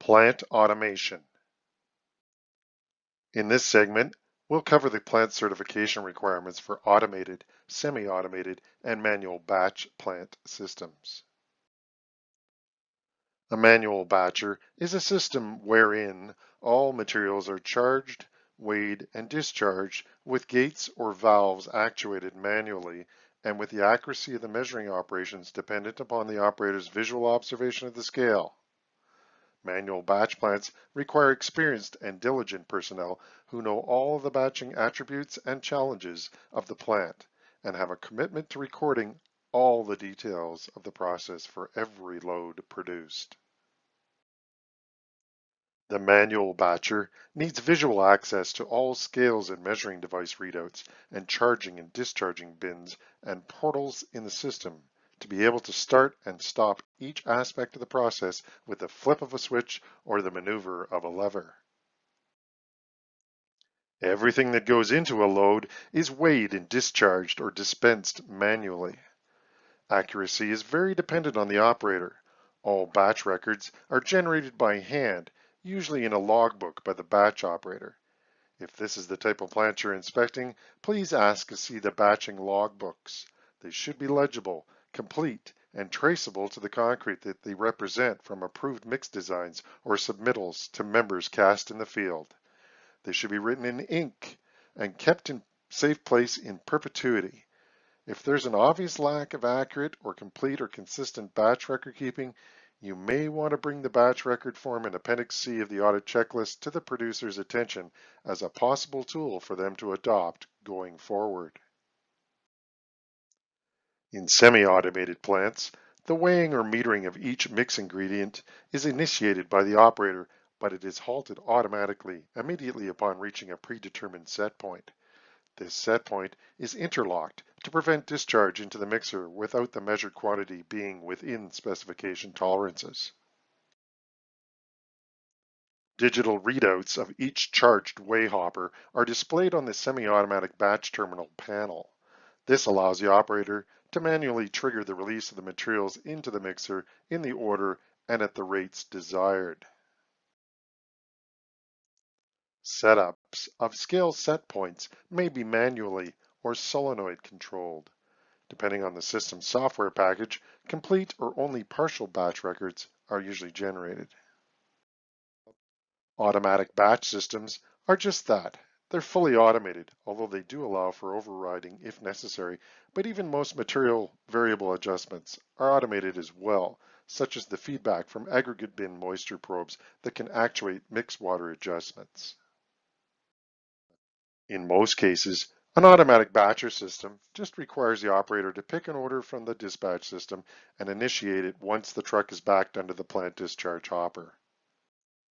Plant automation. In this segment, we'll cover the plant certification requirements for automated, semi-automated, and manual batch plant systems. A manual batcher is a system wherein all materials are charged, weighed, and discharged with gates or valves actuated manually and with the accuracy of the measuring operations dependent upon the operator's visual observation of the scale. Manual batch plants require experienced and diligent personnel who know all the batching attributes and challenges of the plant and have a commitment to recording all the details of the process for every load produced. The manual batcher needs visual access to all scales and measuring device readouts and charging and discharging bins and portals in the system to be able to start and stop each aspect of the process with the flip of a switch or the maneuver of a lever. Everything that goes into a load is weighed and discharged or dispensed manually. Accuracy is very dependent on the operator. All batch records are generated by hand, usually in a logbook by the batch operator. If this is the type of plant you're inspecting, please ask to see the batching logbooks. They should be legible, complete, and traceable to the concrete that they represent from approved mix designs or submittals to members cast in the field. They should be written in ink and kept in safe place in perpetuity. If there's an obvious lack of accurate or complete or consistent batch record keeping, you may want to bring the batch record form in Appendix C of the audit checklist to the producer's attention as a possible tool for them to adopt going forward. In semi-automated plants, the weighing or metering of each mix ingredient is initiated by the operator, but it is halted automatically immediately upon reaching a predetermined set point. This set point is interlocked to prevent discharge into the mixer without the measured quantity being within specification tolerances. Digital readouts of each charged weigh hopper are displayed on the semi-automatic batch terminal panel. This allows the operator to manually trigger the release of the materials into the mixer in the order and at the rates desired. Setups of scale set points may be manually or solenoid controlled. Depending on the system software package, complete or only partial batch records are usually generated. Automatic batch systems are just that. They're fully automated, although they do allow for overriding if necessary, but even most material variable adjustments are automated as well, such as the feedback from aggregate bin moisture probes that can actuate mix water adjustments. In most cases, an automatic batcher system just requires the operator to pick an order from the dispatch system and initiate it once the truck is backed under the plant discharge hopper.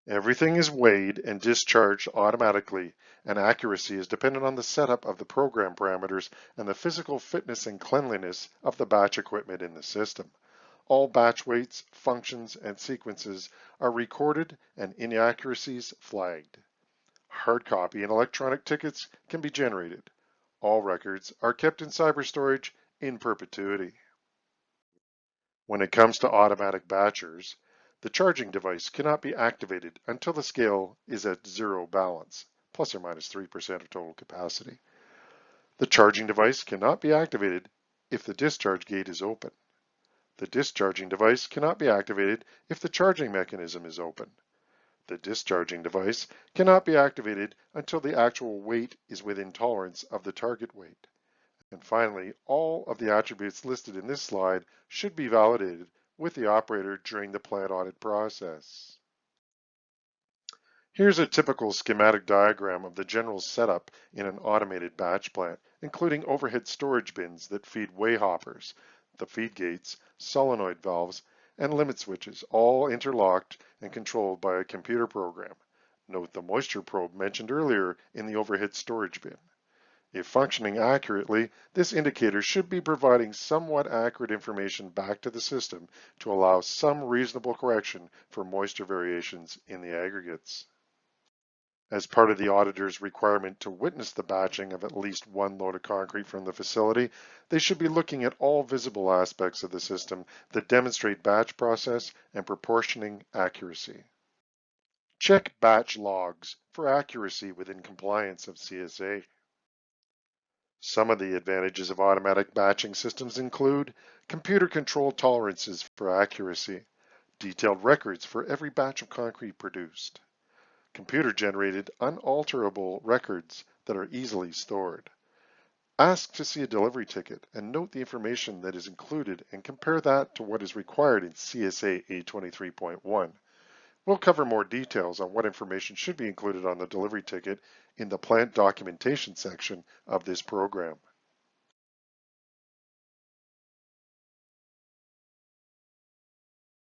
Everything is weighed and discharged automatically, and accuracy is dependent on the setup of the program parameters and the physical fitness and cleanliness of the batch equipment in the system. All batch weights, functions, and sequences are recorded and inaccuracies flagged. Hard copy and electronic tickets can be generated. All records are kept in cyber storage in perpetuity. When it comes to automatic batchers, the charging device cannot be activated until the scale is at zero balance, plus or minus 3% of total capacity. The charging device cannot be activated if the discharge gate is open. The discharging device cannot be activated if the charging mechanism is open. The discharging device cannot be activated until the actual weight is within tolerance of the target weight. And finally, all of the attributes listed in this slide should be validated with the operator during the plant audit process. Here's a typical schematic diagram of the general setup in an automated batch plant, including overhead storage bins that feed weigh hoppers, the feed gates, solenoid valves, and limit switches, all interlocked and controlled by a computer program. Note the moisture probe mentioned earlier in the overhead storage bin. If functioning accurately, this indicator should be providing somewhat accurate information back to the system to allow some reasonable correction for moisture variations in the aggregates. As part of the auditor's requirement to witness the batching of at least one load of concrete from the facility, they should be looking at all visible aspects of the system that demonstrate batch process and proportioning accuracy. Check batch logs for accuracy within compliance of CSA. Some of the advantages of automatic batching systems include computer control tolerances for accuracy, detailed records for every batch of concrete produced, computer-generated unalterable records that are easily stored. Ask to see a delivery ticket and note the information that is included and compare that to what is required in CSA A23.1. We'll cover more details on what information should be included on the delivery ticket in the plant documentation section of this program.